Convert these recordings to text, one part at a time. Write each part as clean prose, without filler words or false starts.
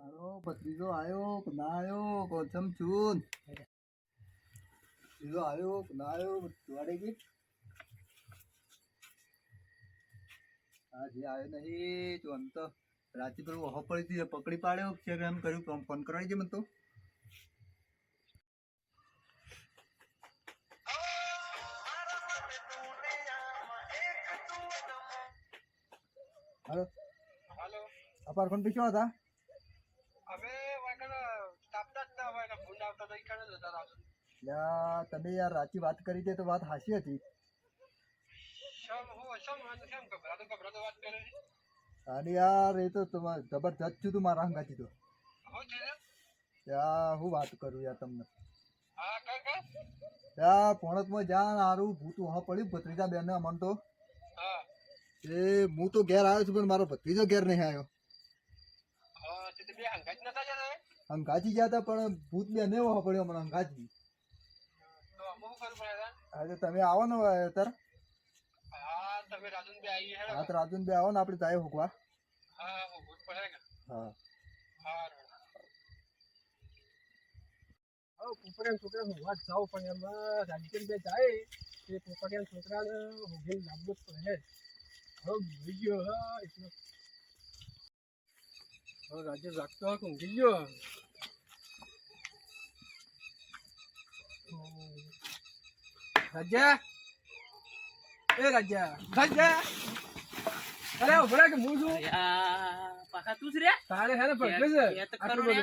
હાલો ભત્રીજો આયો કે ના આયો કોચમ છું ભત્રીજો આયો કે ના આયો વાડે ગઈ આજે આયો નહીં તો આમ તો રાતે પેલું ઓહો પડી હતી પકડી પાડ્યો છે એમ કર્યું ફોન કરાવી દે મને તો હાલો હાલો અપાર ફોન પીછો હતા હવે વાકણ તાપતા જ ના હોય ફોન આવતા તો ઈકણ જતા રાત યા તમે યાર રાતી વાત કરી દે તો વાત હાસી હતી શમ ગભરાતો વાત કરે અને યાર એ તો તમારે જબરજસ્ત છું તું મારા હંગાથી તો હો છે ને યા હું વાત કરું યાર તમને હા કા યા પોણતમાં જાન હારું ભૂતું હા પડ્યું ભત્રીજા બેન અમન તો હા એ હું તો ઘેર આવ્યો છું પણ મારો ભત્રીજો ઘેર નહીં આવ્યો હા તે બે હંગાજ નતા જતા હંગાજી ગયા હતા પણ ભૂત બેન એવો પડ્યો મને હંગાજી તો અમુક કરું પડે આજે તમે આવો ને અત્યારે હા તમે રાજન બે આવી હેડો હા તો રાજુ બે આવો ને આપણે જાય હોકવા હા હો ભૂત પડે કે હા હા પોપડિયા છોકરા હું વાત જાઉં પણ એમાં રાજકીય બે જાય એ પોપડિયા છોકરાને હોગી લાવવું જ પડે હવે ભૂલી ગયો હા એટલો હવે રાજ્ય રાખતો હોય ઊંઘી ગયો રાજ્યા એ રાજ્યા અરે ઉભરા કે હું છું પાછા તું જ રે તારે હે ને પડકે છે એ તો આટલું ખરું ને.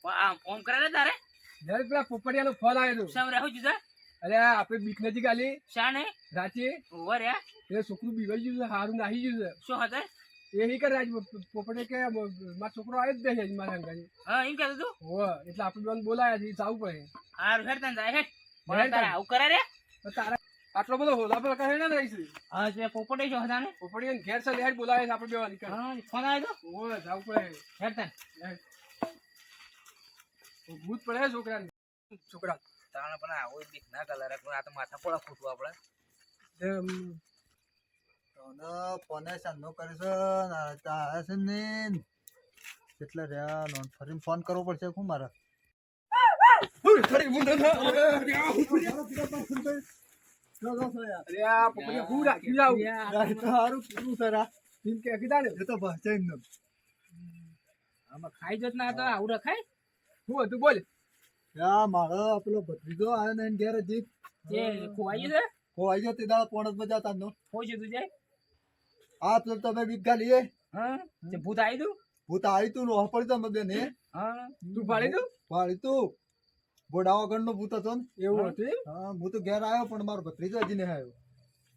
બધું ફોન કરે ને તારે જ્યારે પેલા પોપડિયાનો ફોન આવ્યો હતો શામ રહું જુદા અરે આપણે બીક નથી ગાલી શાને રાતે ઓવર રે એ છોકરું બીવાઈ ગયું છે હારું નાહી ગયું છે શું હતા એ હી કરે પોપડે કે મારો છોકરો આવ્યો જ નહીં મારા અંગાની હા એમ કહેતું તું હો એટલે આપણે બેન બોલાયા છે જાવું પડે હારું હેડ તને જાય હેડ હેડ તારે તારે. આવું કરે રે તો તારા આટલો બધો હોલા પર કહે ને રહીશું હા તે પોપટે છો હતા ને પોપડીને ઘેર છે લેડ બોલાવે છે આપણે બે વાલી કરે હા ફોન આવ્યો તો હો જાવું પડે હેડ તને ભૂત પડે છોકરાને છોકરા તાણે પણ આવો બીક ના કલર આ તો માથા પોળા ફૂટવા આપણે એમ, અને ફોને સાંજનો કરે છે ને આ આવે છે ને એટલે રહ્યા નોન ફરીને ફોન કરવો પડશે શું મારે ખરી ભૂત નથી. અરે આ પોપડીયા હું રાખી જાવ સારું કીધું સર એમ કે કીધા ને એ તો બચે જ આમાં ખાઈ જત ના તો આવું રખાય હું હતું બોલ યા મારો પેલો ભત્રીજો આવ્યો ને એને ઘેર હજી તે ખોવાઈ છે ખોવાઈ ગયો તે દાડા પોણત બજા તાનો ખોઈ છે તું જાય આ પેલો તમે બીક ગાલીએ હા તે ભૂત આવી તું ભૂત આવી તું લોહ પડી તો મદે ને હા તું પાડી દઉં વાળી તું બોડાવા ગણનો ભૂત હતો ને એવું હતું એમ? હા હું તો ઘેર આવ્યો પણ મારો ભત્રીજો હજી નહીં આવ્યો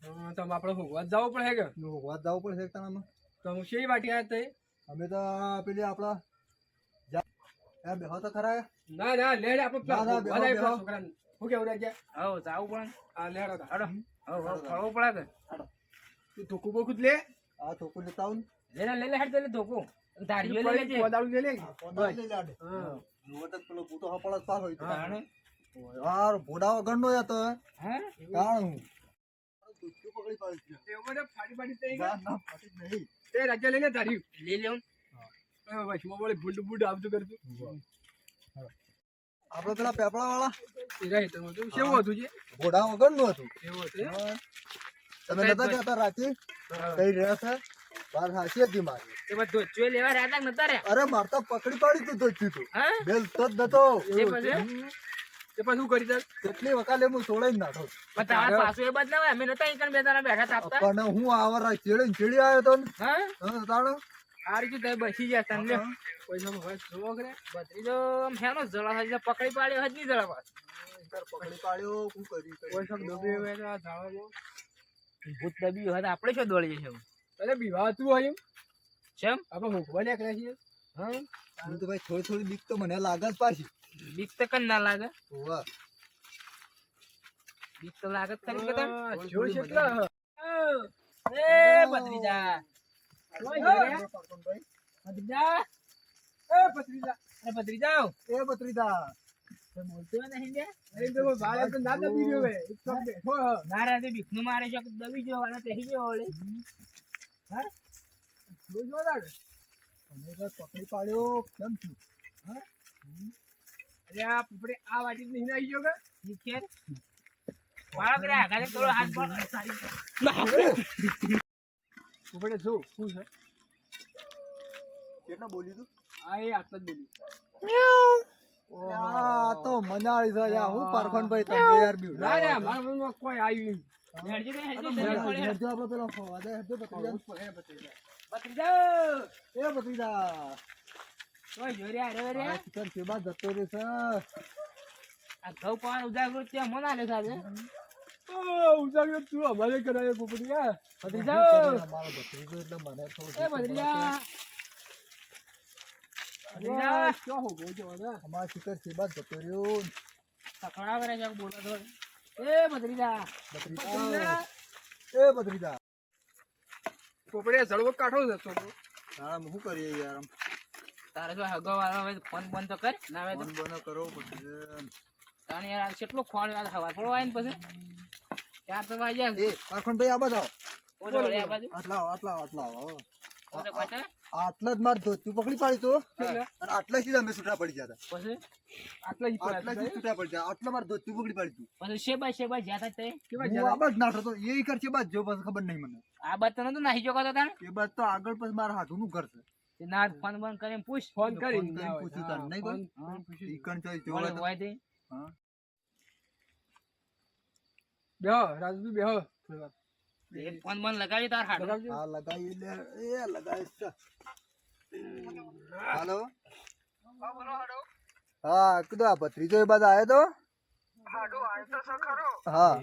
હા, તો આપણે હોગવા જવું પડે કે વાત જવું પડશે એકતાણામાં તો હું શેરી વાટી આવ્યા તે અમે તો પેલી આપડા બેહો તો ખરા ના ના લેડ આપણે પેલા ના, ના, હોગવા જાય બેહો, પેલા છોકરાને હું કેવું રાખ્યા હવ જાવું પણ આ લેડ હતા હડો હવ ફળવું પડે તું ધોકું બોકું જ લે આ છોકરું લેતા આવું કે લે લે હેડ દે ધોકો તારીઓ લે લેજે કોદાળું લે લે હા રોટક પેલો બૂટો હપળા પાસ હોય તાણે યાર બોડાવા ગણનો હતો હા કાણ હું દૂધથી પકડી પાડી છે એવું બધે ફાડી ફાડી થઈ ના ગયા ના ફાટી જ નહીં તે રાજ્ય લઈને ધાર્યું લે લેવું વચમાં વળી બુડ બુડ આવતું કરતું આપડે પેલા પેપડા વાળા એ રહી તો હતું કેવું હતું છે બોડા વગરનું હતું એવું હતું એમ? હા. તમે નતા જતા રાતે કઈ રહ્યા છે બાર હાસી હતી મારી તે બધું જોઈ લેવા રાતા નતા રે અરે માર તો પકડી પાડી તું દોચ્યું તું હા બેલ તો જ નતો એ પછી તે પછી શું કરી તાર કેટલી વકાલે હું છોડાઈ નાખો પણ તારા પાછું એ બદલાવ અમે નતા ઈકણ બે તારા બેઠા તાપતા પણ હું આવરા ચીડી આવ્યો તો ને હા હા, તાણો આ રીતે તમે બસી ગયા તને લ્યો પૈસા નો હોય જોવો કરે બત્રીજો આમ હેનો જળા થાય પકડી પાડ્યો હજ નહીં જળા પાસ તાર પકડી પાડ્યો શું કરી પૈસા ડૂબી ગયા ધાવામાં ભૂત દબી હોય તો આપણે શું દોડીએ છે અરે બીવા તું હોય એમ ચમ આપણે હોકવા નીકળ્યા છીએ હા હું તો ભાઈ થોડી થોડી બીક તો મને લાગે જ પાછી બીક તો કન ના લાગે હોવા બીક તો લાગે જ ખરી કે તને જો કેટલા એ બત્રીજા બત્રીજા એ પત્રીજા અરે બત્રીજા એ બત્રીદા બોલતો નહીં લે એ તો ભાઈ તો ના દબી ગયો એક તો બેઠો હ ના રાતે બીક નું મારે છે દબી ગયો અને તેહી ગયો ઓલે જોઈ જો લાગે તમે તો પકડી પાડ્યો કેમ છું હા અરે આ પોપડી આ વાટી નહીં આવી ગયો કે ઈ ખેર મારો કરે આગળ થોડો હાથ પર સારી પોપડી જો શું છે કેટલા બોલ્યું તું આ એ આટલા જ બોલ્યું આ તો મનાળી છે યાર હું પરખણભાઈ તમે યાર બીવ ના રે મારા મનમાં કોઈ આવ્યું હેડજે ને હેડજે હેડજો આપણે પેલો વાદે હેડજો નહીં બકરી બત્રીજા એ બકરીદા ઓય જોરિયા રે રે આ ચિકન કેબા જતો રે છે આ ઘઉં પાન ઉજાગરો ત્યાં મોના લે સાજે ઉજાગ્યો તું અમારે કરાય પોપડી આ બત્રીજા મારો બકરીદો એટલે મને થોડું એ બત્રીજા અરે શું હો ગયો જો ને અમાર ચિકન કેબા જતો રહ્યો પકડા કરે છે બોલતો તો એ બત્રીજા બકરીદા એ બકરીદા પોપડી જળવો કાઢો જતો હા હું કરીએ યાર તારે જો હગો વાળો હવે ફોન બંધ તો કર ના આવે તો ફોન બનો કરો પછી તાણે યાર કેટલો ખોળ યાર હવા થોડો આવીને પછી ચાર તો વાગ્યા એ પરખણભાઈ આ બતાવો ઓલો રે આ બાજુ આટલા આવો ઓલો પાછળ આટલા જ માર ધોતું પકડી પાડી તો હા. અને આટલા જ અમે છૂટા પડી જતા પછી આટલા જ આટલા જ છૂટા પડી જાય આટલા માર ધોતું પકડી પાડી તું પછી શેબા જ્યાં થાય કેવા હું આ બાજ નાઠો તો એ કર છે બાજ જો બસ ખબર નહીં મને આ બાદ તો નતો નાહી જોકો તો તાણ એ બાજ તો આગળ પછી મારા હાથુનું ઘર છે તે ના ફોન બંધ કરીને પૂછ ફોન ફોન કરીને કરીને પૂછ્યું તાર નહીં કોઈ? હા. ઈ કણ ચોઈ જોડે જોવે તો હોય તે હા બેહો રાજુ બેહો થોડી વાર એક ફોન બંધ લગાડી તાર હાડ લગાવજો આ લગાવી લે એ લગાવી છે હાલો હા કીધું આ ભત્રીજો એ બાદ આવ્યો તો હા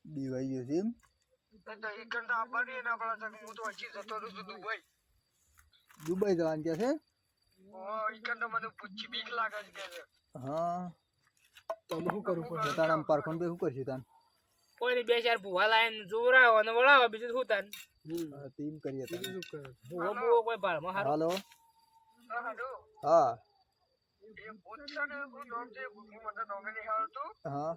બીવાઈ ગયો છે એમ દુબઈ જવાનું કે છે હા તમે શું કરવું પડે તાણ આમ પારખણ ભાઈ શું કરશે તાન કોઈ બે ચાર ભૂવા લાઈન જોરાવો અને વળાવો બીજું શું તાન હા, તેમ કરીએ તાન શું કરે ભૂવો ભૂવો કોઈ ભાળમાં હારો હાલો હા હા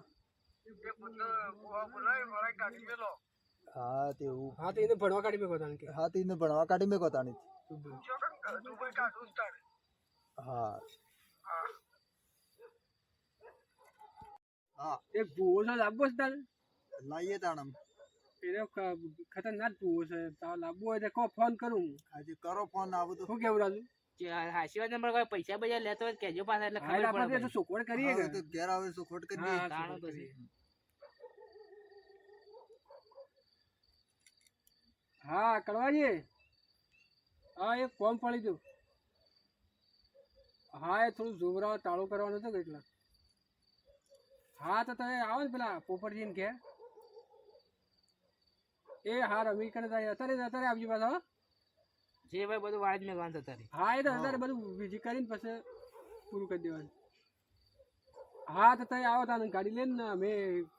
હા તેવું હા તો એને ભણવા કાઢી મેં કે હા તે એને ભણવા કાઢી મેં કોતાની હા હા એક ભૂવો છે લાવવો છે તારે લાવીએ તાણમ એને ખતરનાક ભૂવો છે તારે લાવવો હોય તો કહો ફોન કરું આજે કરો ફોન આવું તો શું કેવું રાજુ હાશીવાદ નંબર કોઈ પૈસા બૈસા લેતો હોય તો કહેજો પાછા એટલે હા ખબર આપણે પડે તો સોકવડ કરીએ હવે કે તો ઘેર આવે તો ખોટ કરી દઈએ. હા, તાણો પછી હા કરવાજી હા એક ફોર્મ પડી દઉં હા એ થોડું જોવરાવ તાળું કરવાનું હતું કે એટલા હા તો તમે આવો ને પેલા પોપટજીને કે એ હા રમી કરે અત્યારે આવજો પાછા હો. જે ભાઈ બધું વાજ મેં ગાંધ તારી હા એ તો અત્યારે બધું બીજી કરીને પછી પૂરું કરી દેવાનું હા તો તમે આવો તાને ગાડી લઈને ને અમે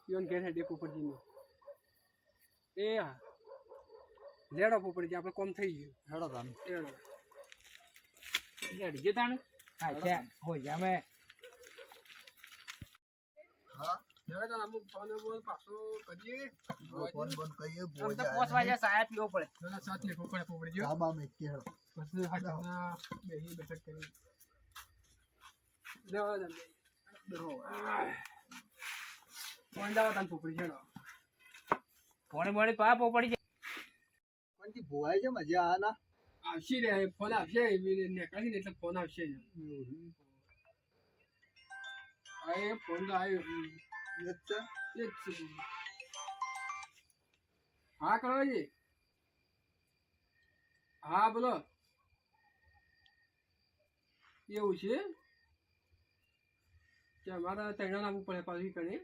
યોન ઘેર હેડે પોપટજીને એ હા લેડો પોપટજી આપણે કોમ થઈ ગયું હેડો તાન લેડો અડીજો તાણ હા હોય અમે હા લેડો તાને અમુક ફોન બોલ પાછો કરીએ ફોન બંધ કરીએ આમ તો 5 વાગ્યા સાયા પીવો પડે પેલા સાથ લેખો પડે પોપટજી હા બા મેં કે હેડો પછી હાથના બેહી બેઠક કરી લેવા દે ફોન દાવા તાન પોપટજી હેડો ફોને બોડી પાપ પડી જાય કોણથી ભોવાય છે મજા આ ના આવશે રે ફોન આવશે નીકળી ને એટલે ફોન આવશે હા એ ફોન તો આવ્યો એક છે એ જ છે હા કરવાજી હા બોલો એવું છે કે અમારા તૈણા લાવવું પડે પાછી કણે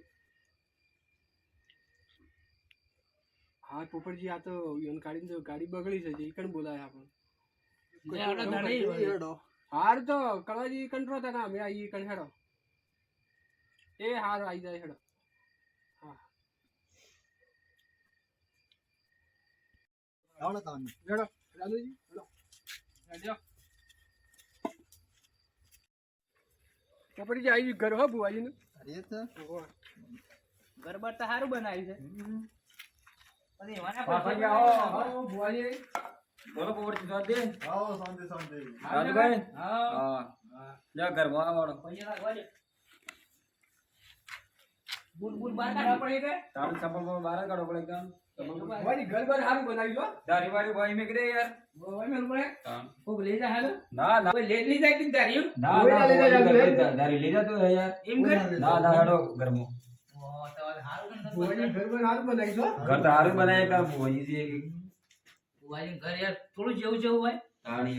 હા પોપટજી આ તો યોન કાઢીને તો ગાડી બગડી છે એ કણ બોલાય આપણે હેડો હાર તો કળવાજી કંટ્રો હતા અમે આ ઈ કણ હેડો એ હાર આવી જાય હેડો હા હેડો તાન હેડો રાજુજી હેડો હેડો પોપટજી આવી ઘર હો બુવાજીનું અરે છે ગરબડ તો સારું બનાવ્યું છે પછી એવાના પાછા પૈસા આવો બુવાજી બોલો પોપટ શાંતિ આવો શાંતિ શાંતિ. રાજુભાઈ હા હા જા ઘરમાં આવડો પૈસા લાગવા દે બુટ બુટ બહાર કાઢવા પડે કે તારું ચપ્પલ પર બહાર કાઢો પડે એકદમ ભાઈ ઘર બાર સારું બનાવી લો દારી વાળી ભાઈ મેં કીધે યાર ભાઈ મેં પડે હા. કોક લઈ જા હાલો ના ના કોઈ લેટ નહીં જાય કે તારી ના કોઈ ના ના લઈ જાય, કોઈ જાજુ, દારી લઈ જતો હે યાર એમ કર ના ના હેડો ઘરમાં ઓ તો હારું ને ભાઈ ઘર બાર સારું બનાવી લો ઘર તો હારું બનાવે કામ ભોજી છે વાળી ઘર યાર થોડું જેવું જેવું હોય તાણી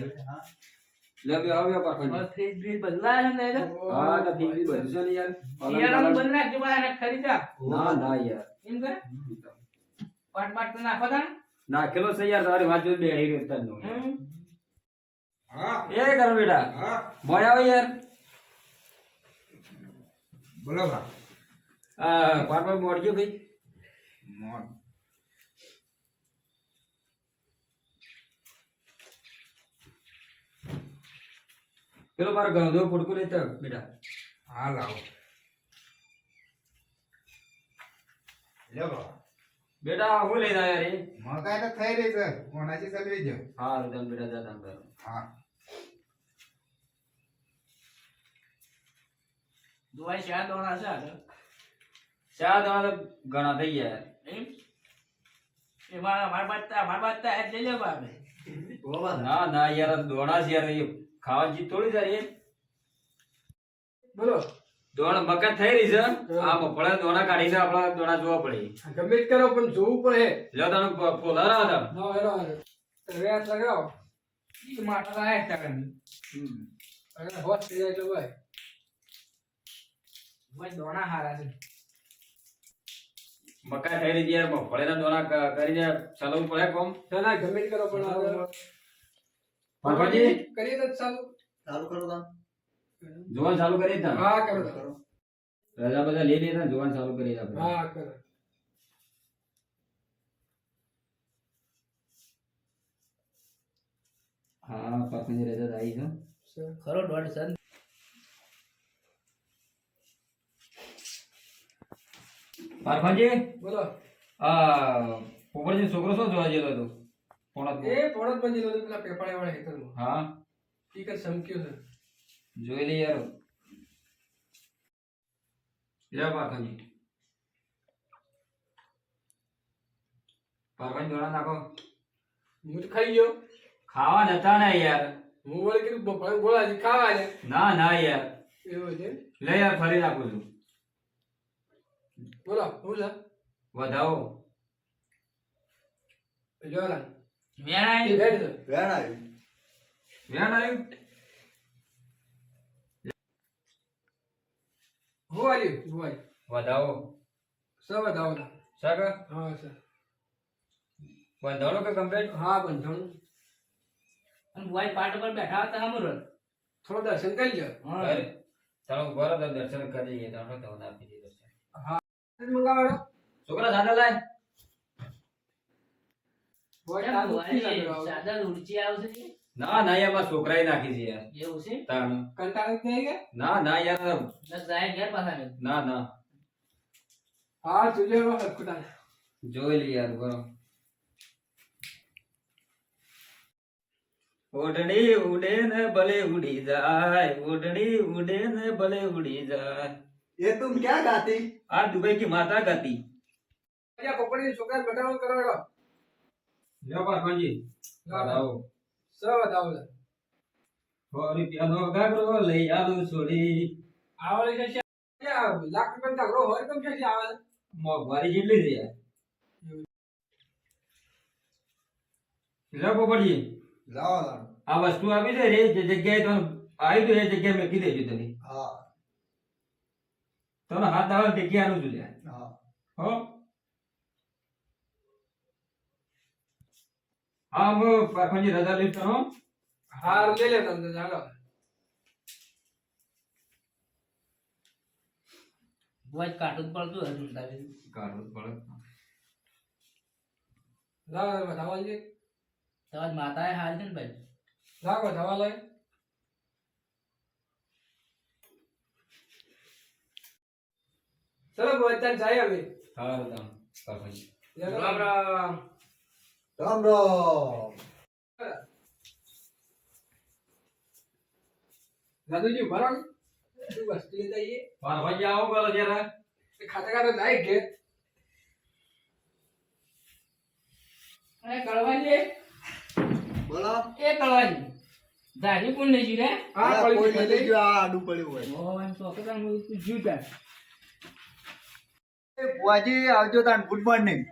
લે બે આવ્યો પાછો ફ્રીજ બ્રીજ બદલાય ને તો હા તો ફીજી બધું છે ને યાર યાર બંધ રાખજો બહાર ખરીદા ના ના યાર એમ કર પાટ પાટ તો નાખો તા નાખેલો છે યાર તારી વાત જો બેહી રહ્યો તને હા એ કર બેટા હા મોય આવ યાર બોલો બા આ પાટ પર મોડજો ભાઈ મોન પેલો મારો ગંધો ફૂટકો લેતો બેટા હા લાવો લે બા બેટા હું લઈ જાય યાર એ મકાઈ તો થઈ રહી છે કોનાથી ચલવી જો હા તને બેટા જા તને કરો હા દુવાઈ શા દોણા છે આગળ શા દાણા તો ઘણા થઈ ગયા યાર એમ એ મારા બાજતા હેડ લઈ લે બાબે ના ના યાર આ દોણા છે યાર એ ખાવા જીત થોડી જાય એ બોલો દોણા મકાન થઈ રહી છે આ મફળે દોણા કાઢીને આપણા દોણા જોવા પડે ગમે તે કરો પણ જોવું પડે લ્યો તને પોલારા હતા ના હેરો રેસ લગાવો ઈ માટલા લાય તાકન અને હોત થઈ જાય એટલે ભાઈ ભાઈ દોણા હારા છે મકાન થઈ રહી છે યાર મફળેના દોણા કરીને ચલાવવું પડે કોમ ના ના ગમે તે કરો પણ પાપાજી કરીએ તો ચાલુ ચાલુ કરો તાન. જોવાનું ચાલુ કરી તા હા કરો તો. કરો. રજા બધા લઈ લીધા ને જોવાનું ચાલુ કરી આપણે હા કરો હા પાપાની રજા આવી છે ખરો દોડ સન પારફાજી બોલો આ પોપડજી છોકરો શું જોવા ગયેલો હતો પોણત એ પોણત બંધી લો પેલા પેપડા વાળા ખેતરમાં હા ઈ કર સમક્યો છે જોઈ લે યાર લે પારફાજી પારફાજી દોડા નાખો હું તો ખાઈ ગયો ખાવા જતા ને યાર હું બોલે કીધું બોલાજી ખાવા ને ના ના યાર એવું છે લે યાર ફરી નાખું છું બોલો હું છે વધાવો જોરા વેણા એ રેડ છે વેણ આવી. વ્યાન આવ્યું હું આવ્યું હું વધાવો સબ દાવલા શાક હા સર વધાવો કે કમ્પ્લીટ હા બંધણ અને બુવાઈ પાટ ઉપર બેઠા હતા હમરો થોડો દર્શન કરી લો હા અરે ચાલો બરો તો દર્શન કરી લઈએ તો તમને આપી દઈએ દર્શન મંગાવાડો છોકરા સાથે લાય બોય કેમ તારું બુવાઈ કી લાગે સાદા ઉડચી આવશે કે? ના ના યાર મારા છોકરાએ નાખી છે યાર એવું છે તાણ કંટાળો નહીં કે ના ના યાર બસ જાય ઘેર પાછા ને ના ના હા તુજે વો હકુતા જોઈ લે યાર બરો ઓઢણી ઉડે ને ભલે ઉડી જાય ઓઢણી ઉડે ને ભલે ઉડી જાય ये तुम क्या गाती? આ દુબઈ की माता गाती અલ્યા પપડી છોકરા બટાવો કરવાડો લ્યો પારફાજી આવો સબ દાવલા હોરી પ્યાનો ગાગરો લઈ આલું છોડી આવલે છે યા લાખ રૂપિયા કાગરો હોય કેમ છે આવે મોંઘવારી જેટલી છે યાર લ્યો પોપટજી लाओ लाओ. આ વસ્તુ આપી દે રે જે જગ્યાએ તમે આવી તો એ જગ્યાએ મૂકી દેજો તમે हाँ તને હાથ આવે જગ્યા આનું છું લ્યા हाँ. હો હા હું પારફાજી રજા લઈ તો હાર લે લે તમને ચાલો બુવાઈ કાઢું જ પડતું હતું તારે કાઢવું પડે લાવ બતાવજે તમારી માતાએ હાલ છે ને ભાઈ લાવ બતાવા લે ચલો બોલતા જાય હવે હા રજા પારફાજી રામ રામ राम राम. દાદુજી ઉભા રહો. શું વસ્તુ લેતા આવીએ? મારા ભાઈ આવો પેલો જરા એ ખાતા ખાતા જાય ઘેર. અરે કળવાજી બોલો એ કળવાજી દાઢી કોણ લઈ ગયું રે હા, આ પડી કોઈ ગઈ, નથી ગયું, આ આડું પડ્યું હોય ભગવાન તો અકદાન હું જીવતા એ બુઆજી આવજો તાન ગુડ મોર્નિંગ